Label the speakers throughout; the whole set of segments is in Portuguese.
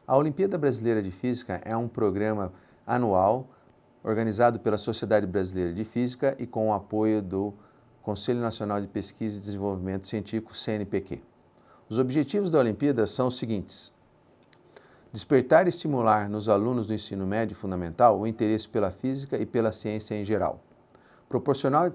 Speaker 1: A Olimpíada Brasileira de Física é um programa anual organizado pela Sociedade Brasileira de Física e com o apoio do Conselho Nacional de Pesquisa e Desenvolvimento Científico, CNPq. Os objetivos da Olimpíada são os seguintes: despertar e estimular nos alunos do ensino médio fundamental o interesse pela física e pela ciência em geral, proporcionar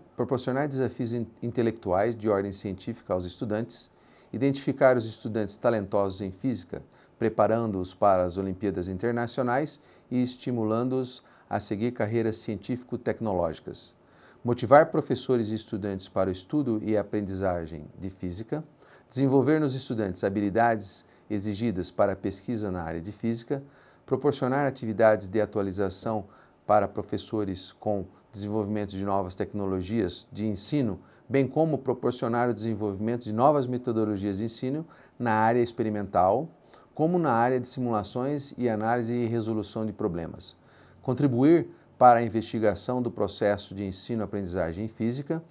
Speaker 1: desafios intelectuais de ordem científica aos estudantes, identificar os estudantes talentosos em física, preparando-os para as Olimpíadas Internacionais e estimulando-os a seguir carreiras científico-tecnológicas, motivar professores e estudantes para o estudo e aprendizagem de física, desenvolver nos estudantes habilidades exigidas para a pesquisa na área de física, proporcionar atividades de atualização para professores com desenvolvimento de novas tecnologias de ensino, bem como proporcionar o desenvolvimento de novas metodologias de ensino na área experimental, como na área de simulações e análise e resolução de problemas. Contribuir para a investigação do processo de ensino-aprendizagem em física,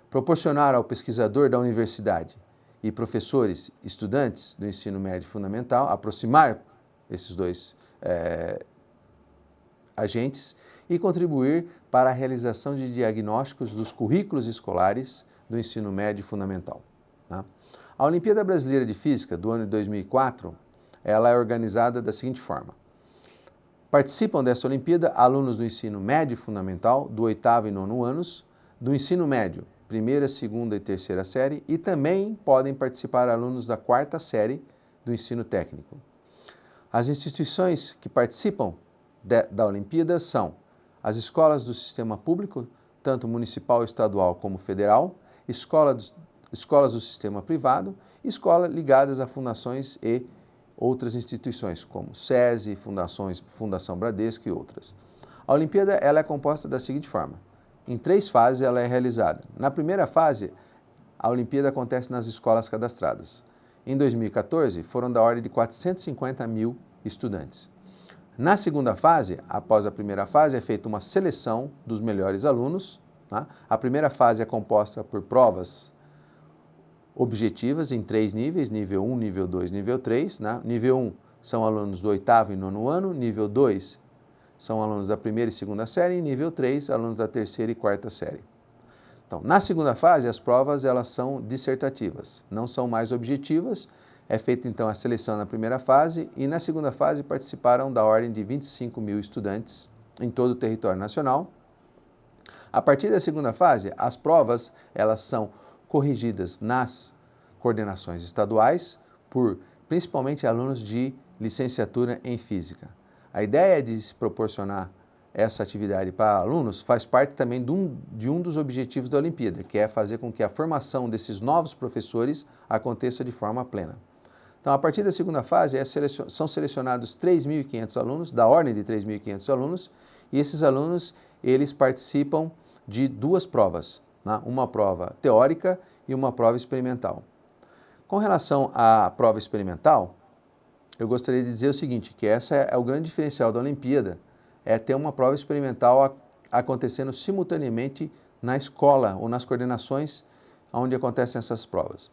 Speaker 1: proporcionar ao pesquisador da universidade e professores, estudantes do ensino médio fundamental, aproximar esses dois agentes e contribuir para a realização de diagnósticos dos currículos escolares do ensino médio fundamental. Tá? A Olimpíada Brasileira de Física do ano de 2004, ela é organizada da seguinte forma: participam dessa Olimpíada alunos do ensino médio fundamental, do 8º e 9º anos, do ensino médio, 1ª, 2ª e 3ª série, e também podem participar alunos da 4ª série do ensino técnico. As instituições que participam da Olimpíada são as escolas do sistema público, tanto municipal, estadual como federal, escolas do sistema privado e escolas ligadas a fundações e outras instituições, como SESI, Fundação Bradesco e outras. A Olimpíada ela é composta da seguinte forma: em 3 fases ela é realizada. Na primeira fase, a Olimpíada acontece nas escolas cadastradas. Em 2014, foram da ordem de 450 mil estudantes. Na segunda fase, após a primeira fase, é feita uma seleção dos melhores alunos. Tá? A primeira fase é composta por provas objetivas em 3 níveis, nível 1, nível 2, nível 3. Né? Nível 1 são alunos do 8º e 9º ano, nível 2 são alunos da 1ª e 2ª série, e nível 3, alunos da 3ª e 4ª série. Então, na segunda fase, as provas elas são dissertativas, não são mais objetivas. É feita então a seleção na primeira fase e na segunda fase participaram da ordem de 25 mil estudantes em todo o território nacional. A partir da segunda fase, as provas elas são corrigidas nas coordenações estaduais por principalmente alunos de licenciatura em física. A ideia de se proporcionar essa atividade para alunos faz parte também de um dos objetivos da Olimpíada, que é fazer com que a formação desses novos professores aconteça de forma plena. Então, a partir da segunda fase, são selecionados 3.500 alunos, da ordem de 3.500 alunos, e esses alunos, eles participam de 2 provas, né? Uma prova teórica e uma prova experimental. Com relação à prova experimental, eu gostaria de dizer o seguinte, que essa é o grande diferencial da Olimpíada, é ter uma prova experimental acontecendo simultaneamente na escola ou nas coordenações onde acontecem essas provas.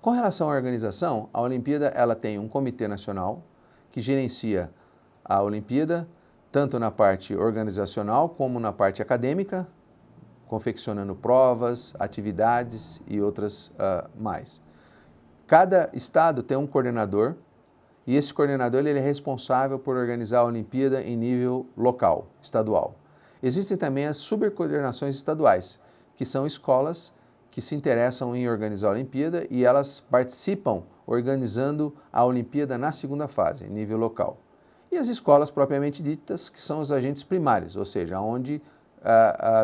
Speaker 1: Com relação à organização, a Olimpíada ela tem um comitê nacional que gerencia a Olimpíada, tanto na parte organizacional como na parte acadêmica, confeccionando provas, atividades e outras mais. Cada estado tem um coordenador e esse coordenador ele é responsável por organizar a Olimpíada em nível local, estadual. Existem também as subcoordenações estaduais, que são escolas que se interessam em organizar a Olimpíada e elas participam organizando a Olimpíada na segunda fase, em nível local. E as escolas propriamente ditas, que são os agentes primários, ou seja, onde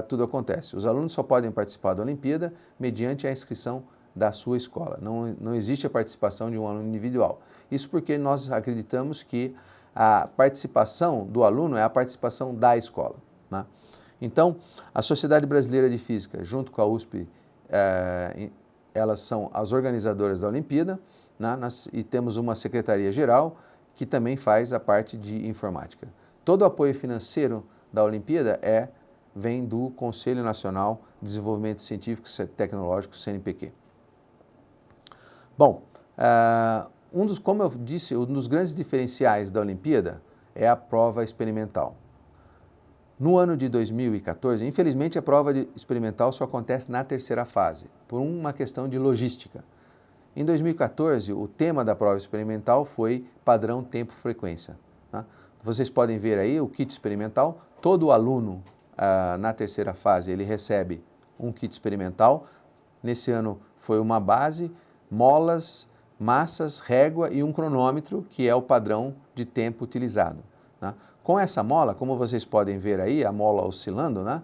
Speaker 1: tudo acontece. Os alunos só podem participar da Olimpíada mediante a inscrição da sua escola. Não existe a participação de um aluno individual. Isso porque nós acreditamos que a participação do aluno é a participação da escola. Né? Então, a Sociedade Brasileira de Física, junto com a USP, elas são as organizadoras da Olimpíada, né? E temos uma secretaria-geral que também faz a parte de informática. Todo o apoio financeiro da Olimpíada vem do Conselho Nacional de Desenvolvimento Científico e Tecnológico, CNPq. Bom, como eu disse, um dos grandes diferenciais da Olimpíada é a prova experimental. No ano de 2014, infelizmente a prova experimental só acontece na terceira fase, por uma questão de logística. Em 2014, o tema da prova experimental foi padrão tempo-frequência. Tá? Vocês podem ver aí o kit experimental, todo aluno na terceira fase ele recebe um kit experimental. Nesse ano foi uma base, molas, massas, régua e um cronômetro, que é o padrão de tempo utilizado. Né? Com essa mola, como vocês podem ver aí, a mola oscilando, né?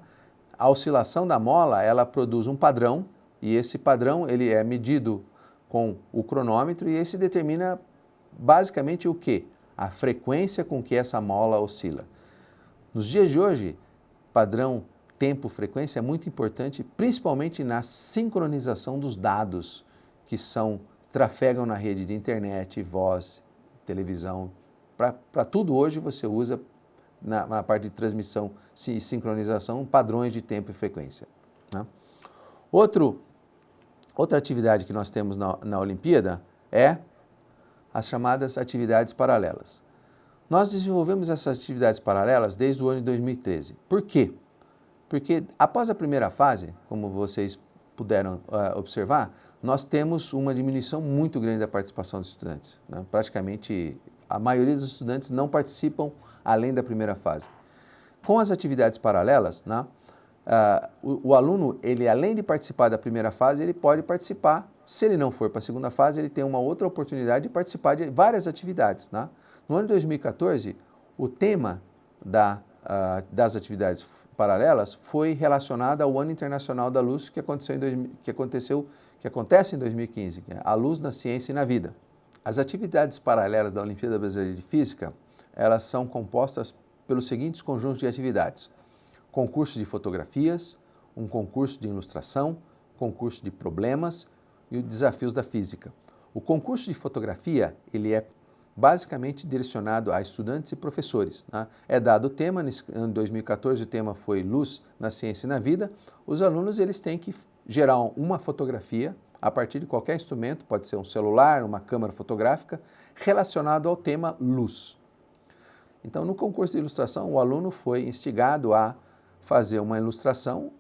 Speaker 1: A oscilação da mola ela produz um padrão e esse padrão ele é medido com o cronômetro e esse determina basicamente o quê? A frequência com que essa mola oscila. Nos dias de hoje, padrão tempo-frequência é muito importante, principalmente na sincronização dos dados que trafegam na rede de internet, voz, televisão. Para tudo hoje você usa, na parte de transmissão e sincronização, padrões de tempo e frequência. Né? Outra atividade que nós temos na Olimpíada é as chamadas atividades paralelas. Nós desenvolvemos essas atividades paralelas desde o ano de 2013. Por quê? Porque após a primeira fase, como vocês puderam observar, nós temos uma diminuição muito grande da participação dos estudantes. Né? Praticamente a maioria dos estudantes não participam além da primeira fase. Com as atividades paralelas, né, o aluno, ele além de participar da primeira fase, ele pode participar, se ele não for para a segunda fase, ele tem uma outra oportunidade de participar de várias atividades. Né? No ano de 2014, o tema das atividades paralelas foi relacionado ao Ano Internacional da Luz, que acontece em 2015, que é a luz na ciência e na vida. As atividades paralelas da Olimpíada Brasileira de Física, elas são compostas pelos seguintes conjuntos de atividades: concurso de fotografias, um concurso de ilustração, concurso de problemas e os desafios da física. O concurso de fotografia, ele é basicamente direcionado a estudantes e professores. Né? É dado o tema, nesse ano de 2014 o tema foi Luz na Ciência e na Vida. Os alunos eles têm que gerar uma fotografia a partir de qualquer instrumento, pode ser um celular, uma câmera fotográfica, relacionado ao tema luz. Então, no concurso de ilustração, o aluno foi instigado a fazer uma ilustração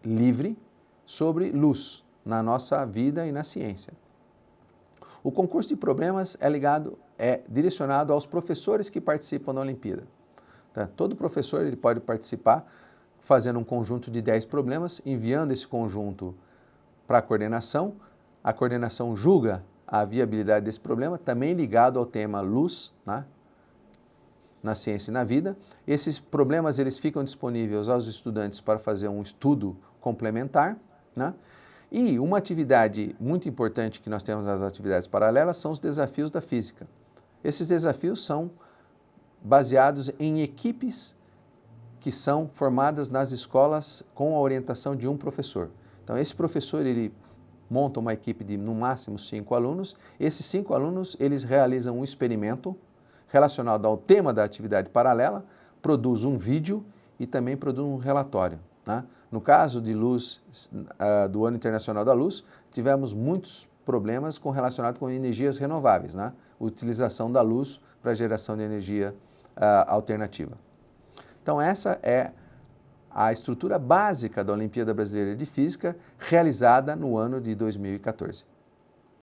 Speaker 1: livre sobre luz na nossa vida e na ciência. O concurso de problemas é direcionado aos professores que participam da Olimpíada. Tá? Todo professor ele pode participar fazendo um conjunto de 10 problemas, enviando esse conjunto para a coordenação julga a viabilidade desse problema, também ligado ao tema luz, né? Na ciência e na vida. Esses problemas eles ficam disponíveis aos estudantes para fazer um estudo complementar, né? E uma atividade muito importante que nós temos nas atividades paralelas são os desafios da física. Esses desafios são baseados em equipes que são formadas nas escolas com a orientação de um professor. Então, esse professor, ele monta uma equipe de, no máximo, 5 alunos. Esses 5 alunos, eles realizam um experimento relacionado ao tema da atividade paralela, produz um vídeo e também produz um relatório. Né? No caso de luz, do Ano Internacional da Luz, tivemos muitos problemas relacionados com energias renováveis, né? Utilização da luz para geração de energia alternativa. Então, essa é a estrutura básica da Olimpíada Brasileira de Física realizada no ano de 2014.